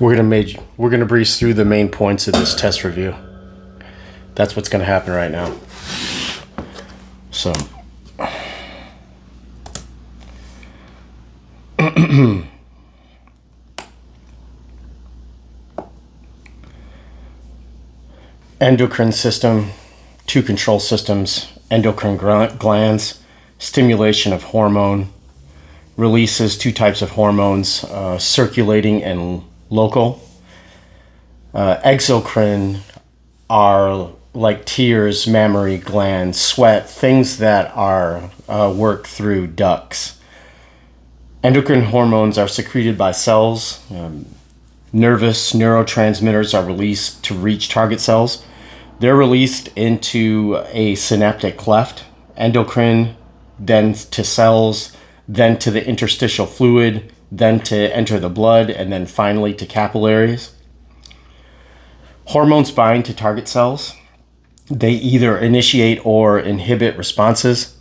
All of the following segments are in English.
We're gonna breeze through the main points of this test review. That's what's gonna happen right now. So endocrine system, two control systems, endocrine glands, stimulation of hormone, releases two types of hormones, circulating and local. Exocrine are like tears, mammary glands, sweat, things that are worked through ducts. Endocrine hormones are secreted by cells. Nervous neurotransmitters are released to reach target cells. They're released into a synaptic cleft. Endocrine, then to cells, then to the interstitial fluid, then to enter the blood, and then finally to capillaries. Hormones bind to target cells. They either initiate or inhibit responses.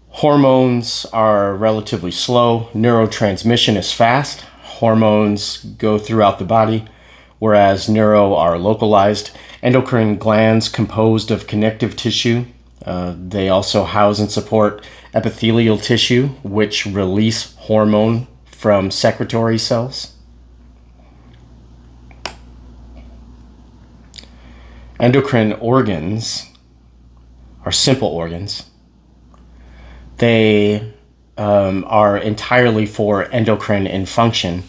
Hormones are relatively slow. Neurotransmission is fast. Hormones go throughout the body, whereas neuro are localized. Endocrine glands composed of connective tissue. They also house and support epithelial tissue, which release hormone from secretory cells. Endocrine organs are simple organs. They are entirely for endocrine in function.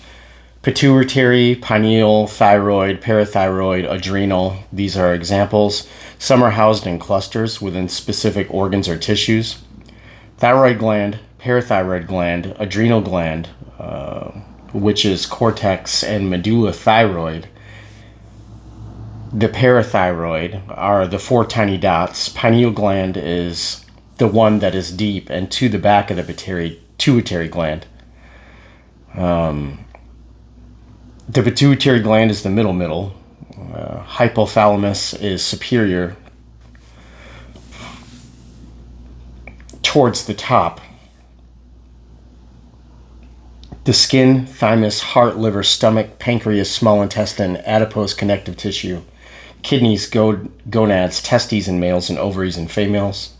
Pituitary, pineal, thyroid, parathyroid, adrenal, these are examples. Some are housed in clusters within specific organs or tissues. Thyroid gland, parathyroid gland, adrenal gland, which is cortex and medulla thyroid. The parathyroid are the four tiny dots. Pineal gland is the one that is deep and to the back of the pituitary gland. The pituitary gland is the middle. Hypothalamus is superior towards the top. The skin, thymus, heart, liver, stomach, pancreas, small intestine, adipose, connective tissue, kidneys, gonads, testes in males and ovaries in females.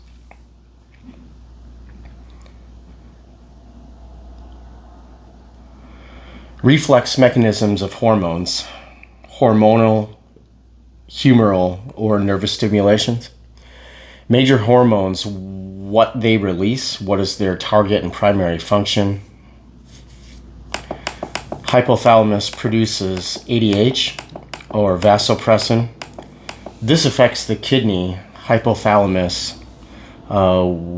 Reflex mechanisms of hormones, hormonal, humoral, or nervous stimulations. Major hormones, what they release, what is their target and primary function. Hypothalamus produces ADH, or vasopressin. This affects the kidney, hypothalamus,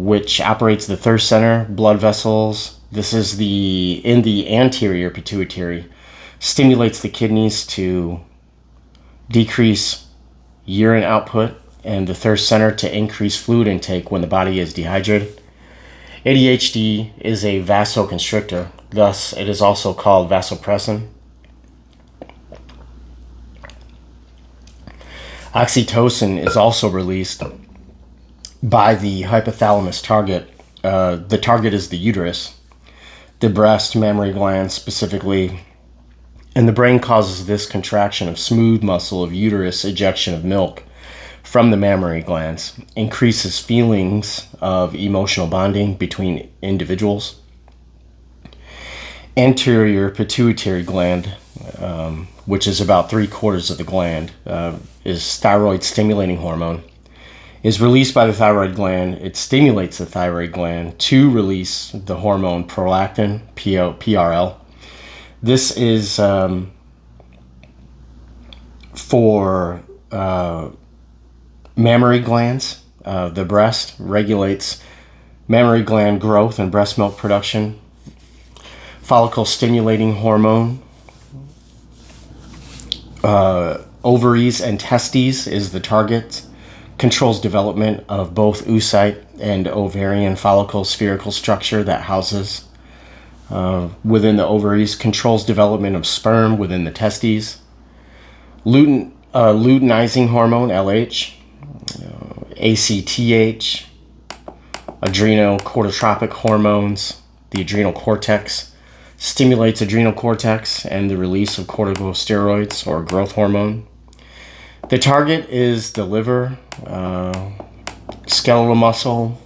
which operates the thirst center, blood vessels. This is in the anterior pituitary, stimulates the kidneys to decrease urine output and the thirst center to increase fluid intake when the body is dehydrated. ADHD is a vasoconstrictor, thus it is also called vasopressin. Oxytocin is also released by the hypothalamus target. The target is the uterus, the breast, mammary glands specifically, and the brain causes this contraction of smooth muscle of uterus, ejection of milk from the mammary glands, increases feelings of emotional bonding between individuals. Anterior pituitary gland, which is about 3/4 of the gland, is thyroid stimulating hormone, is released by the thyroid gland. It stimulates the thyroid gland to release the hormone prolactin, PRL. This is for mammary glands. The breast regulates mammary gland growth and breast milk production. Follicle stimulating hormone. Ovaries and testes is the target. Controls development of both oocyte and ovarian follicle spherical structure that houses within the ovaries. Controls development of sperm within the testes. Luteinizing hormone, LH. ACTH. Adrenocorticotropic hormones, the adrenal cortex. stimulates adrenal cortex and the release of corticosteroids or growth hormone. The target is the liver, skeletal muscle,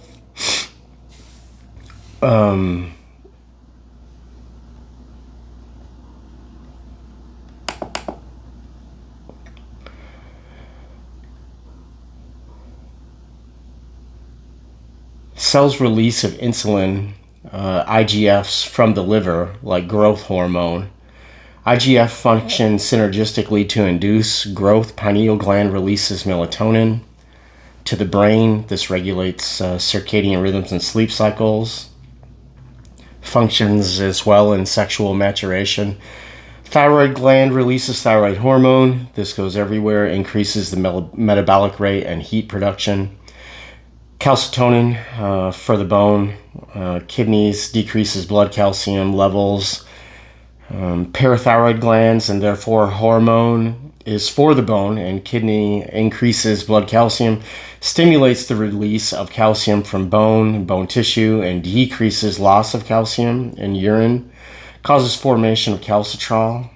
cells release of insulin, IGFs from the liver, like growth hormone. IGF functions synergistically to induce growth. Pineal gland releases melatonin to the brain. This regulates circadian rhythms and sleep cycles. Functions as well in sexual maturation. Thyroid gland releases thyroid hormone. This goes everywhere, increases the metabolic rate and heat production. Calcitonin for the bone. Kidneys decreases blood calcium levels. Parathyroid glands, and therefore hormone, is for the bone, and kidney increases blood calcium, stimulates the release of calcium from bone tissue, and decreases loss of calcium in urine, causes formation of calcitrol.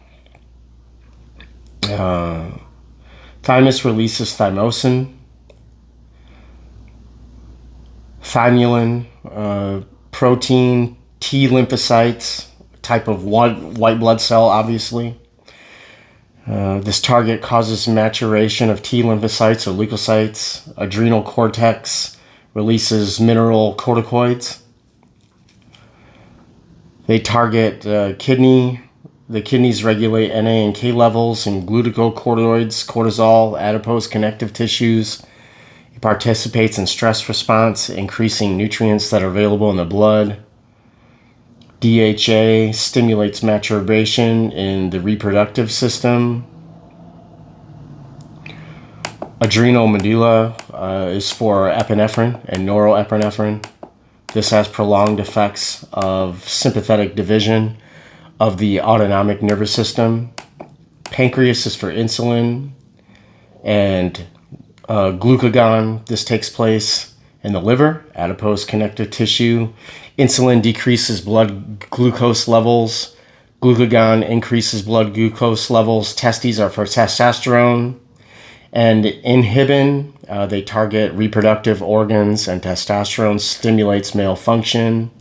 Thymus releases thymosin. Thymulin, protein, T lymphocytes, type of white blood cell, obviously. This target causes maturation of T lymphocytes or leukocytes. Adrenal cortex releases mineral corticoids. They target kidney. The kidneys regulate Na and K levels and glucocorticoids, cortisol, adipose connective tissues. It participates in stress response, increasing nutrients that are available in the blood. DHA stimulates maturation in the reproductive system. Adrenal medulla is for epinephrine and norepinephrine. This has prolonged effects of sympathetic division of the autonomic nervous system. Pancreas is for insulin and glucagon. This takes place in the liver, adipose connective tissue. Insulin decreases blood glucose levels. Glucagon increases blood glucose levels. Testes are for testosterone. And inhibin, they target reproductive organs, and testosterone stimulates male function.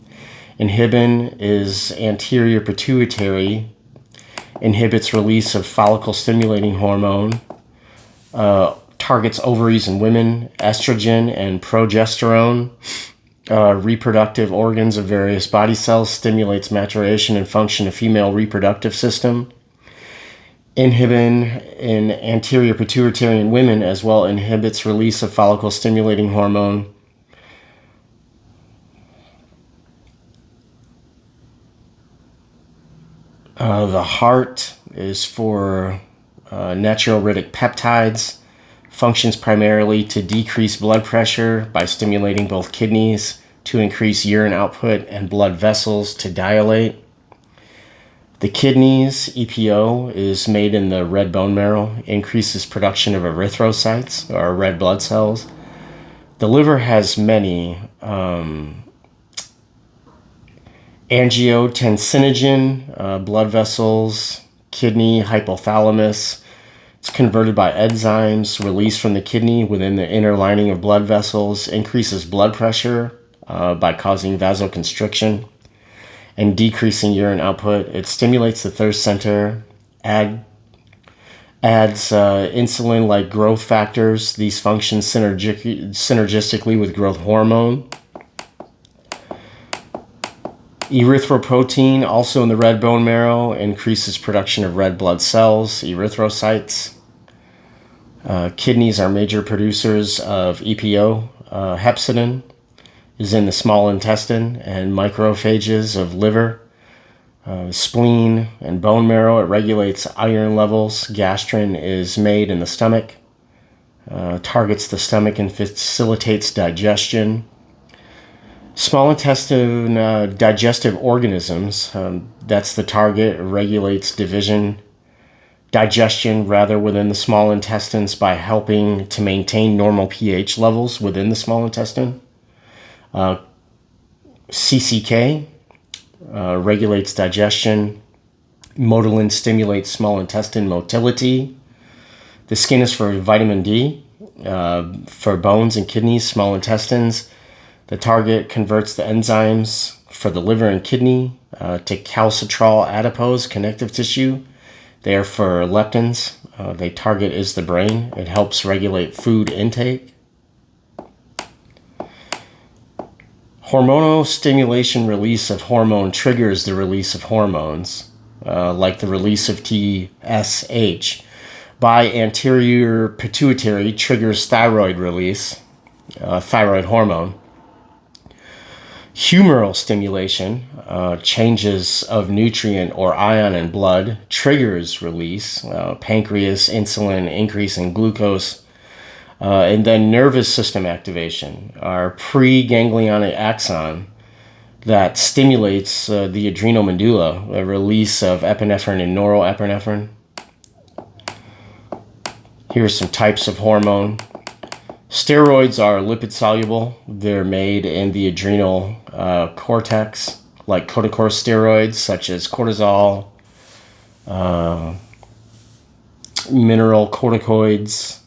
Inhibin is anterior pituitary, inhibits release of follicle-stimulating hormone, targets ovaries in women, estrogen and progesterone, reproductive organs of various body cells, stimulates maturation and function of female reproductive system. Inhibin in anterior pituitary in women as well inhibits release of follicle-stimulating hormone. The heart is for natriuretic peptides, functions primarily to decrease blood pressure by stimulating both kidneys, to increase urine output, and blood vessels to dilate. The kidneys, EPO, is made in the red bone marrow, increases production of erythrocytes, or red blood cells. The liver has many angiotensinogen, blood vessels, kidney, hypothalamus. It's converted by enzymes released from the kidney within the inner lining of blood vessels, increases blood pressure by causing vasoconstriction and decreasing urine output. It stimulates the thirst center, adds insulin-like growth factors. These function synergistically with growth hormone. Erythropoietin, also in the red bone marrow, increases production of red blood cells, erythrocytes. Kidneys are major producers of EPO. Hepcidin is in the small intestine and macrophages of liver. Spleen and bone marrow, it regulates iron levels. Gastrin is made in the stomach, targets the stomach and facilitates digestion. Small intestine digestive organisms, that's the target. It regulates digestion rather within the small intestines by helping to maintain normal pH levels within the small intestine. CCK regulates digestion. Motilin stimulates small intestine motility. The skin is for vitamin D, for bones and kidneys, small intestines. The target converts the enzymes for the liver and kidney to calcitrol adipose connective tissue. They are for leptins. The target is the brain. It helps regulate food intake. Hormonal stimulation release of hormone triggers the release of hormones, like the release of TSH. By anterior pituitary triggers thyroid release, thyroid hormone. Humoral stimulation, changes of nutrient or ion in blood, triggers release, pancreas, insulin, increase in glucose. And then nervous system activation, our preganglionic axon that stimulates the adrenal medulla, a release of epinephrine and norepinephrine. Here's some types of hormone. Steroids are lipid soluble. They're made in the adrenal cortex, like corticosteroids such as cortisol, mineral corticoids,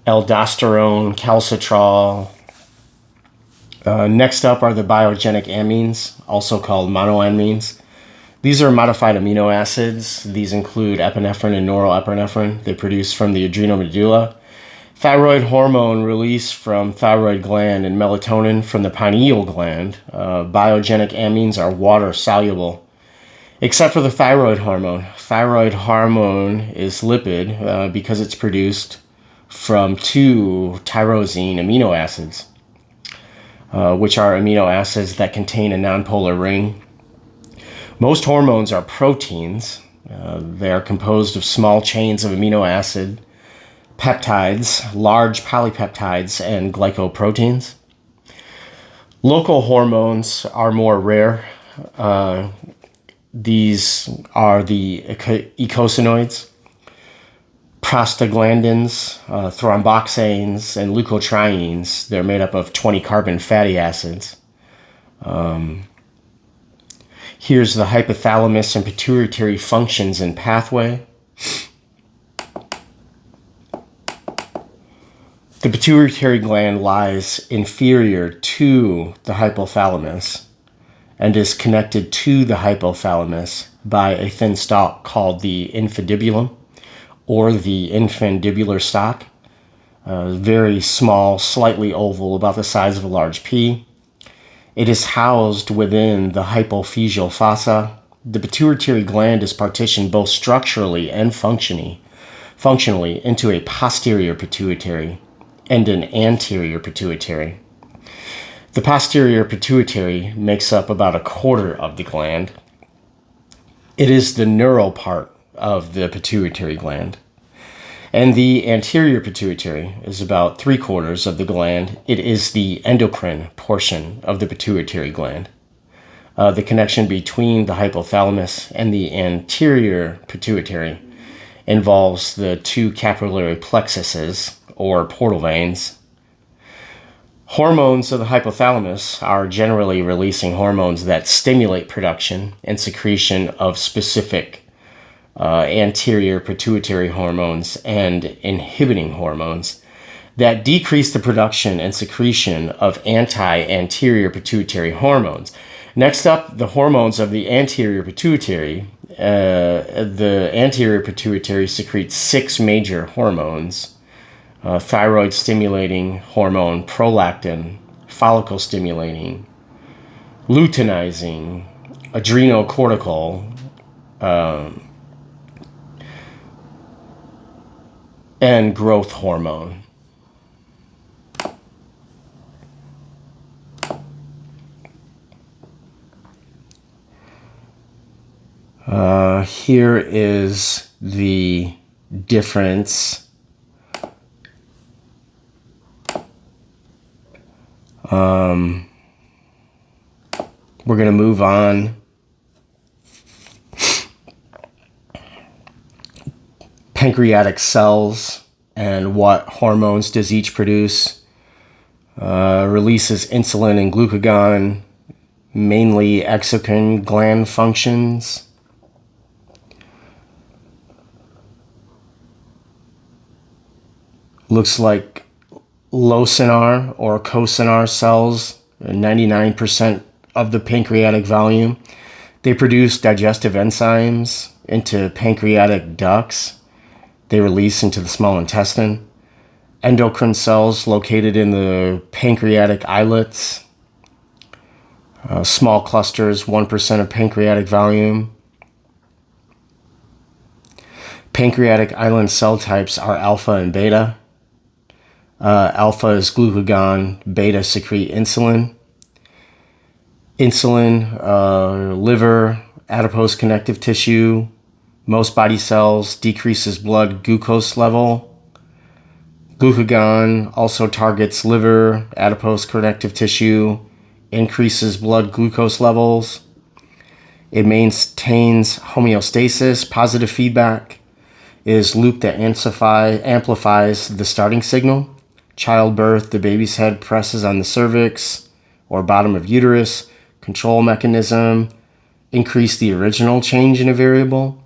aldosterone, calcitrol. Next up are the biogenic amines, also called monoamines. These are modified amino acids. These include epinephrine and norepinephrine. They produce from the adrenal medulla. Thyroid hormone release from thyroid gland and melatonin from the pineal gland. Biogenic amines are water soluble, except for the thyroid hormone. Thyroid hormone is lipid because it's produced from 2 tyrosine amino acids, which are amino acids that contain a nonpolar ring. Most hormones are proteins. They are composed of small chains of amino acid, peptides, large polypeptides, and glycoproteins. Local hormones are more rare. These are the eicosanoids, prostaglandins, thromboxanes, and leukotrienes. They're made up of 20 carbon fatty acids. Here's the hypothalamus and pituitary functions and pathway. The pituitary gland lies inferior to the hypothalamus and is connected to the hypothalamus by a thin stalk called the infundibulum or the infundibular stalk. Very small, slightly oval, about the size of a large pea. It is housed within the hypophyseal fossa. The pituitary gland is partitioned both structurally and functionally into a posterior pituitary and an anterior pituitary. The posterior pituitary makes up about a quarter of the gland. It is the neural part of the pituitary gland. And the anterior pituitary is about 3/4 of the gland. It is the endocrine portion of the pituitary gland. The connection between the hypothalamus and the anterior pituitary involves the 2 capillary plexuses, or portal veins. Hormones of the hypothalamus are generally releasing hormones that stimulate production and secretion of specific anterior pituitary hormones and inhibiting hormones that decrease the production and secretion of anti-anterior pituitary hormones. Next up, the hormones of the anterior pituitary. The anterior pituitary secretes 6 major hormones: thyroid stimulating hormone, prolactin, follicle stimulating, luteinizing, adrenocortical, and growth hormone. Here is the difference. We're going to move on. Pancreatic cells and what hormones does each produce. Releases insulin and glucagon, mainly exocrine gland functions. Looks like locinar or cocinar cells, 99% of the pancreatic volume. They produce digestive enzymes into pancreatic ducts. They release into the small intestine. Endocrine cells located in the pancreatic islets. Small clusters, 1% of pancreatic volume. Pancreatic island cell types are alpha and beta. Alpha is glucagon, beta secrete insulin. Insulin, liver, adipose connective tissue, most body cells, decreases blood glucose level. Glucagon also targets liver, adipose connective tissue, increases blood glucose levels. It maintains homeostasis. Positive feedback is loop that amplifies the starting signal. Childbirth, the baby's head presses on the cervix or bottom of uterus. Control mechanism, increase the original change in a variable.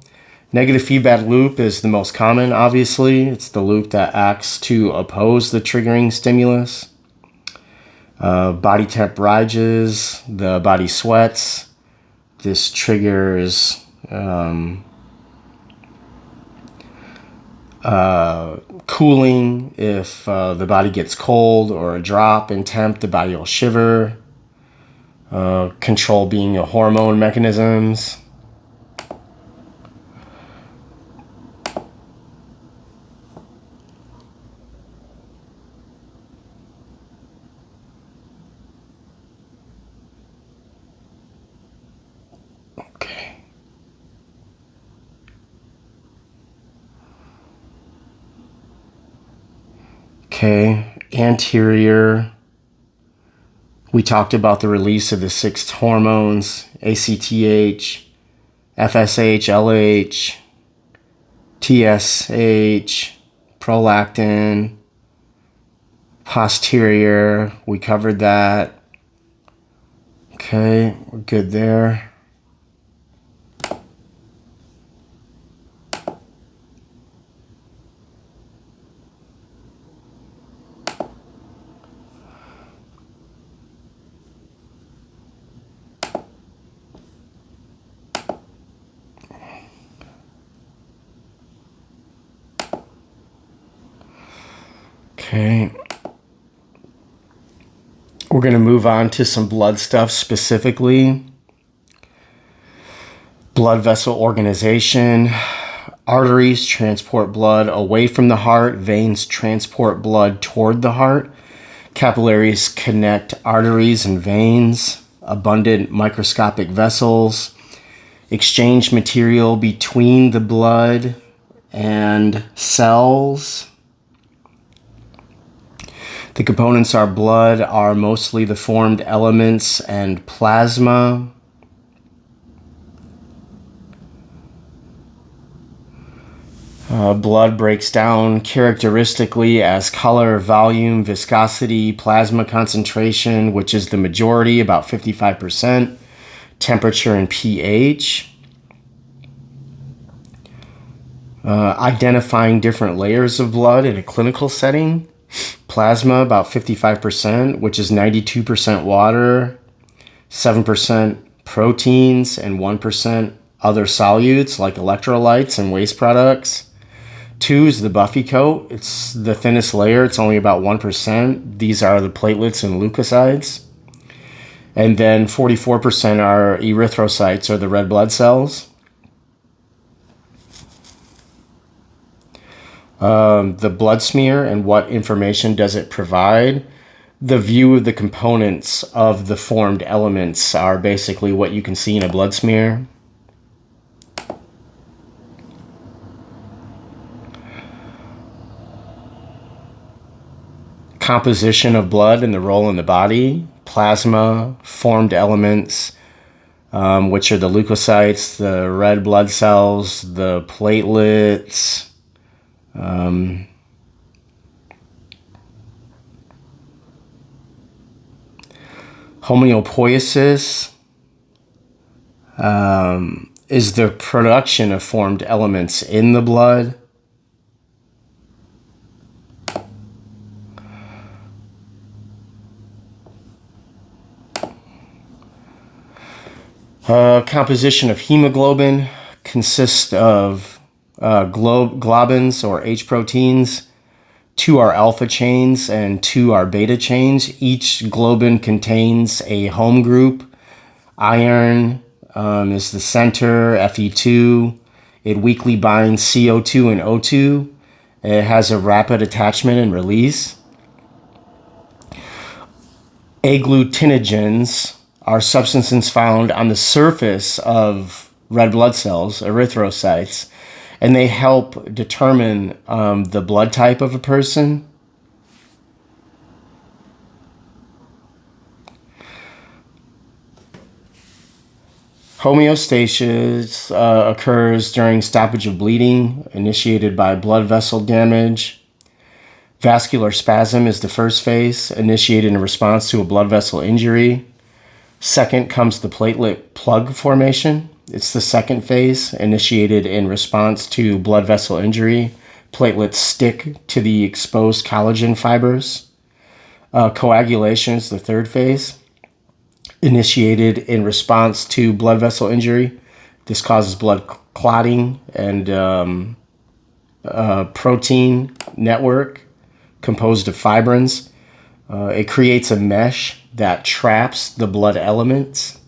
Negative feedback loop is the most common, obviously. It's the loop that acts to oppose the triggering stimulus. Body temp rises, the body sweats. This triggers cooling. If the body gets cold or a drop in temp, the body will shiver. Control being a hormone mechanisms. Okay, anterior. We talked about the release of the 6 hormones, ACTH, FSH, LH, TSH, prolactin. Posterior, we covered that. Okay, we're good there. Okay. We're going to move on to some blood stuff specifically. Blood vessel organization. Arteries transport blood away from the heart. Veins transport blood toward the heart. Capillaries connect arteries and veins. Abundant microscopic vessels. Exchange material between the blood and cells. The components of blood are mostly the formed elements and plasma. Blood breaks down characteristically as color, volume, viscosity, plasma concentration, which is the majority, about 55%, temperature, and pH. Identifying different layers of blood in a clinical setting. Plasma, about 55%, which is 92% water, 7% proteins, and 1% other solutes like electrolytes and waste products. 2 is the buffy coat. It's the thinnest layer. It's only about 1%. These are the platelets and leukocytes. And then 44% are erythrocytes, or the red blood cells. The blood smear and what information does it provide? The view of the components of the formed elements are basically what you can see in a blood smear. Composition of blood and the role in the body. Plasma, formed elements, which are the leukocytes, the red blood cells, the platelets. Homeopoiesis, is the production of formed elements in the blood. Composition of hemoglobin consists of globins or H proteins. 2 are alpha chains and 2 are beta chains. Each globin contains a home group. Iron is the center, Fe2. It weakly binds CO2 and O2. It has a rapid attachment and release. Agglutinogens are substances found on the surface of red blood cells, erythrocytes, and they help determine the blood type of a person. Homeostasis occurs during stoppage of bleeding initiated by blood vessel damage. Vascular spasm is the first phase, initiated in response to a blood vessel injury. Second comes the platelet plug formation. It's the second phase, initiated in response to blood vessel injury. Platelets stick to the exposed collagen fibers. Coagulation is the third phase, initiated in response to blood vessel injury. This causes blood clotting and protein network composed of fibrins. It creates a mesh that traps the blood elements.